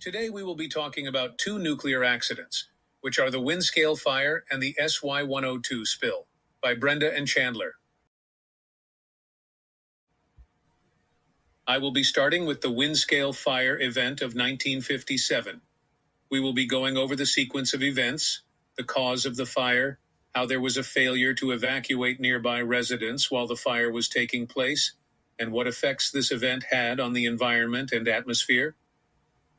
Today we will be talking about two nuclear accidents, which are the Windscale fire and the SY-102 spill, by Brenda and Chandler. I will be starting with the Windscale fire event of 1957. We will be going over the sequence of events, the cause of the fire, how there was a failure to evacuate nearby residents while the fire was taking place, and what effects this event had on the environment and atmosphere.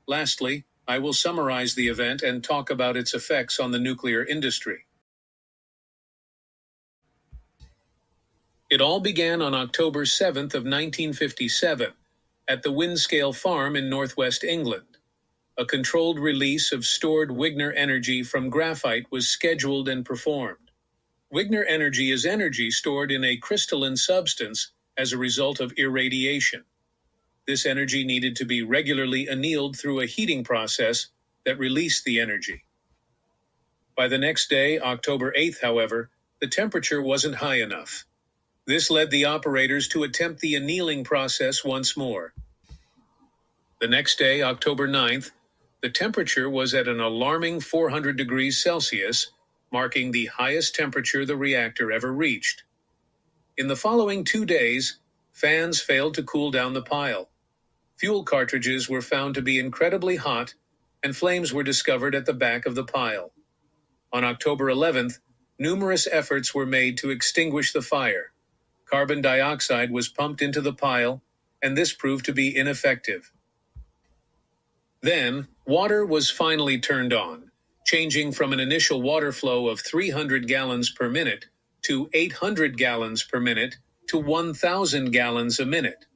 Lastly, I will summarize the event and talk about its effects on the nuclear industry. It all began on October 7th of 1957 at the Windscale farm in northwest England. A controlled release of stored Wigner energy from graphite was scheduled and performed. Wigner energy is energy stored in a crystalline substance as a result of irradiation. This energy needed to be regularly annealed through a heating process that released the energy. By the next day, October 8th, however, the temperature wasn't high enough. This led the operators to attempt the annealing process once more. The next day, October 9th, the temperature was at an alarming 400 degrees Celsius, marking the highest temperature the reactor ever reached. In the following 2 days, fans failed to cool down the pile. Fuel cartridges were found to be incredibly hot, and flames were discovered at the back of the pile. On October 11th, numerous efforts were made to extinguish the fire. Carbon dioxide was pumped into the pile, and this proved to be ineffective. Then, water was finally turned on, changing from an initial water flow of 300 gallons per minute to 800 gallons per minute to 1,000 gallons a minute.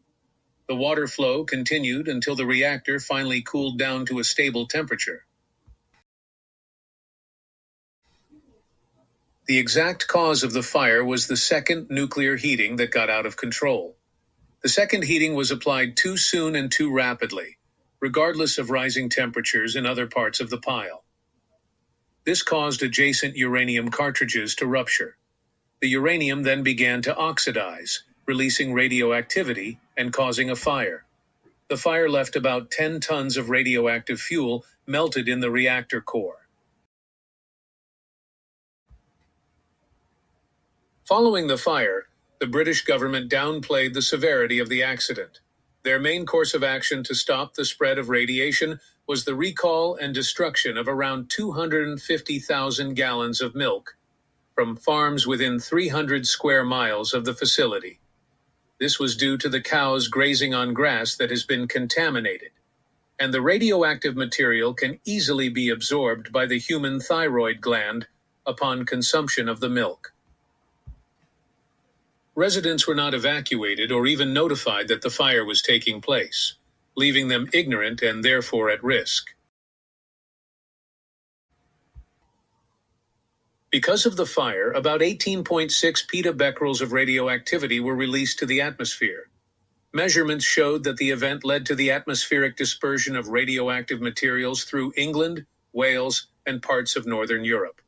The water flow continued until the reactor finally cooled down to a stable temperature. The exact cause of the fire was the second nuclear heating that got out of control. The second heating was applied too soon and too rapidly, regardless of rising temperatures in other parts of the pile. This caused adjacent uranium cartridges to rupture. The uranium then began to oxidize, releasing radioactivity and causing a fire. The fire left about 10 tons of radioactive fuel melted in the reactor core. Following the fire, the British government downplayed the severity of the accident. Their main course of action to stop the spread of radiation was the recall and destruction of around 250,000 gallons of milk from farms within 300 square miles of the facility. This was due to the cows grazing on grass that has been contaminated, and the radioactive material can easily be absorbed by the human thyroid gland upon consumption of the milk. Residents were not evacuated or even notified that the fire was taking place, leaving them ignorant and therefore at risk. Because of the fire, about 18.6 petabecquerels of radioactivity were released to the atmosphere. Measurements showed that the event led to the atmospheric dispersion of radioactive materials through England, Wales, and parts of Northern Europe.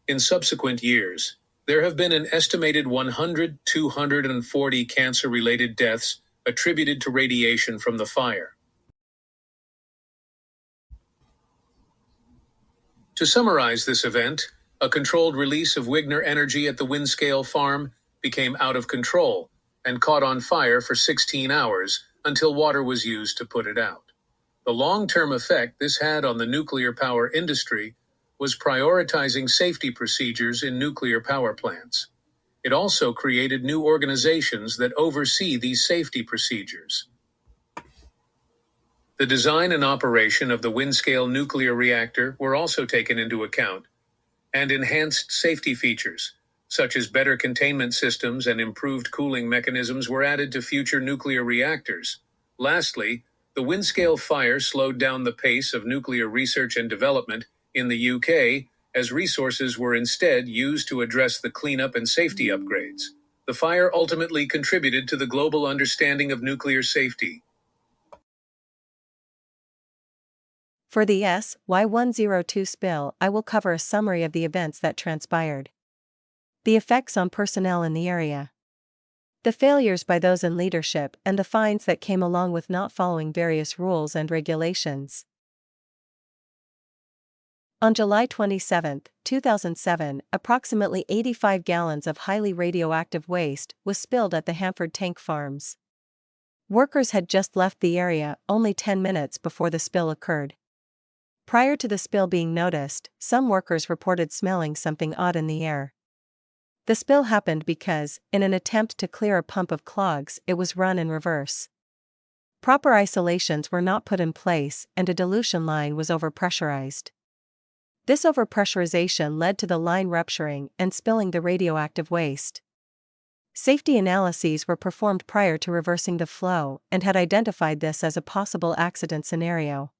In subsequent years, there have been an estimated 240 cancer-related deaths attributed to radiation from the fire. To summarize this event, a controlled release of Wigner energy at the Windscale farm became out of control and caught on fire for 16 hours until water was used to put it out. The long-term effect this had on the nuclear power industry was prioritizing safety procedures in nuclear power plants. It also created new organizations that oversee these safety procedures. The design and operation of the Windscale nuclear reactor were also taken into account, and enhanced safety features, such as better containment systems and improved cooling mechanisms, were added to future nuclear reactors. Lastly, the Windscale fire slowed down the pace of nuclear research and development in the UK, as resources were instead used to address the cleanup and safety upgrades. The fire ultimately contributed to the global understanding of nuclear safety. For the SY-102 spill, I will cover a summary of the events that transpired. The effects on personnel in the area. The failures by those in leadership and the fines that came along with not following various rules and regulations. On July 27, 2007, approximately 85 gallons of highly radioactive waste was spilled at the Hanford tank farms. Workers had just left the area only 10 minutes before the spill occurred. Prior to the spill being noticed, some workers reported smelling something odd in the air. The spill happened because, in an attempt to clear a pump of clogs, it was run in reverse. Proper isolations were not put in place and a dilution line was overpressurized. This overpressurization led to the line rupturing and spilling the radioactive waste. Safety analyses were performed prior to reversing the flow and had identified this as a possible accident scenario.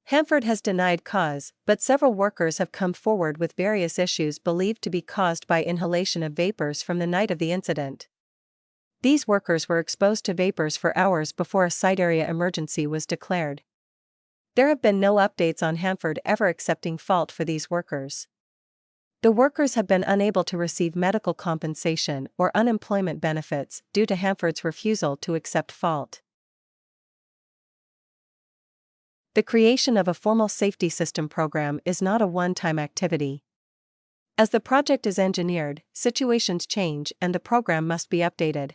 Hanford has denied cause, but several workers have come forward with various issues believed to be caused by inhalation of vapors from the night of the incident. These workers were exposed to vapors for hours before a site area emergency was declared. There have been no updates on Hanford ever accepting fault for these workers. The workers have been unable to receive medical compensation or unemployment benefits due to Hanford's refusal to accept fault. The creation of a formal safety system program is not a one-time activity. As the project is engineered, situations change and the program must be updated.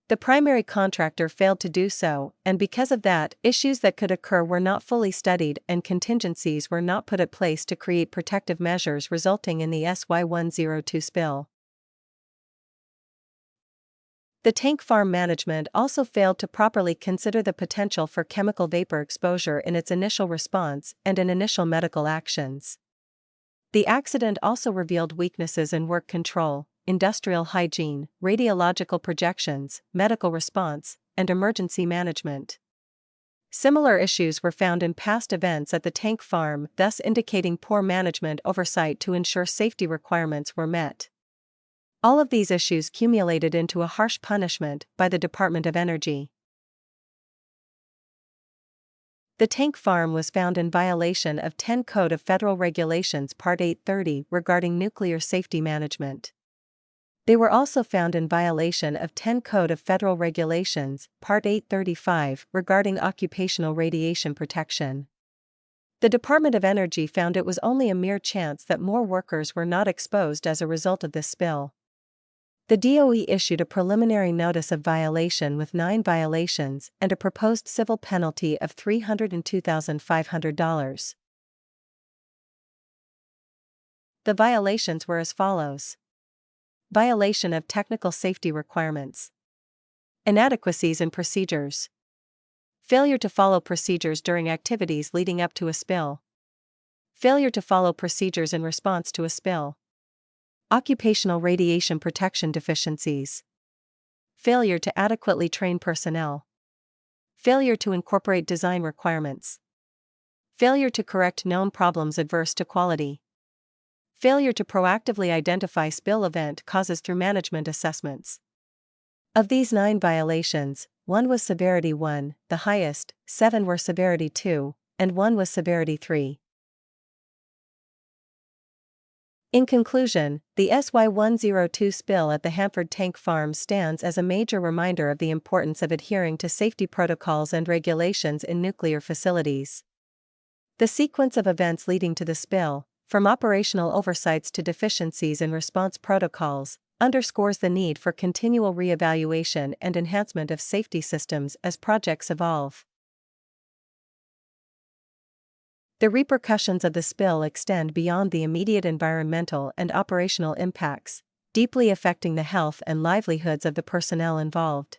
The primary contractor failed to do so, and because of that, issues that could occur were not fully studied and contingencies were not put in place to create protective measures, resulting in the SY102 spill. The tank farm management also failed to properly consider the potential for chemical vapor exposure in its initial response and in initial medical actions. The accident also revealed weaknesses in work control, industrial hygiene, radiological projections, medical response, and emergency management. Similar issues were found in past events at the tank farm, thus indicating poor management oversight to ensure safety requirements were met. All of these issues cumulated into a harsh punishment by the Department of Energy. The tank farm was found in violation of 10 Code of Federal Regulations Part 830 regarding nuclear safety management. They were also found in violation of 10 Code of Federal Regulations Part 835 regarding occupational radiation protection. The Department of Energy found it was only a mere chance that more workers were not exposed as a result of this spill. The DOE issued a preliminary notice of violation with 9 violations and a proposed civil penalty of $302,500. The violations were as follows: violation of technical safety requirements, inadequacies in procedures, failure to follow procedures during activities leading up to a spill, failure to follow procedures in response to a spill, occupational radiation protection deficiencies, failure to adequately train personnel, failure to incorporate design requirements, failure to correct known problems adverse to quality, failure to proactively identify spill event causes through management assessments. Of these 9 violations, 1 was severity 1, the highest, 7 were severity 2, and 1 was severity 3. In conclusion, the SY102 spill at the Hanford Tank Farm stands as a major reminder of the importance of adhering to safety protocols and regulations in nuclear facilities. The sequence of events leading to the spill, from operational oversights to deficiencies in response protocols, underscores the need for continual reevaluation and enhancement of safety systems as projects evolve. The repercussions of the spill extend beyond the immediate environmental and operational impacts, deeply affecting the health and livelihoods of the personnel involved.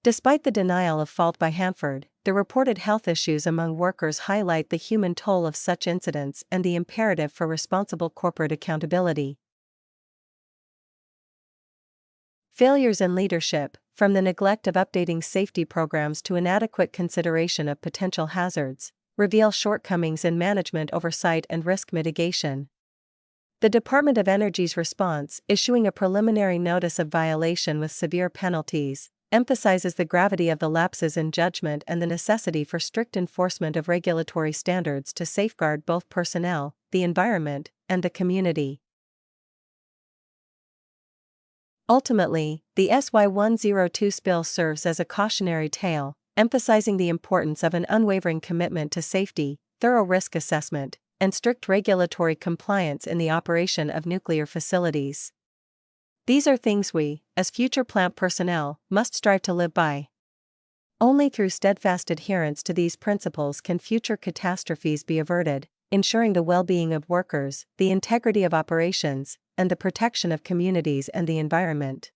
Despite the denial of fault by Hanford, the reported health issues among workers highlight the human toll of such incidents and the imperative for responsible corporate accountability. Failures in leadership, from the neglect of updating safety programs to inadequate consideration of potential hazards, reveal shortcomings in management oversight and risk mitigation. The Department of Energy's response, issuing a preliminary notice of violation with severe penalties, emphasizes the gravity of the lapses in judgment and the necessity for strict enforcement of regulatory standards to safeguard both personnel, the environment, and the community. Ultimately, the SY102 spill serves as a cautionary tale, emphasizing the importance of an unwavering commitment to safety, thorough risk assessment, and strict regulatory compliance in the operation of nuclear facilities. These are things we, as future plant personnel, must strive to live by. Only through steadfast adherence to these principles can future catastrophes be averted, ensuring the well-being of workers, the integrity of operations, and the protection of communities and the environment.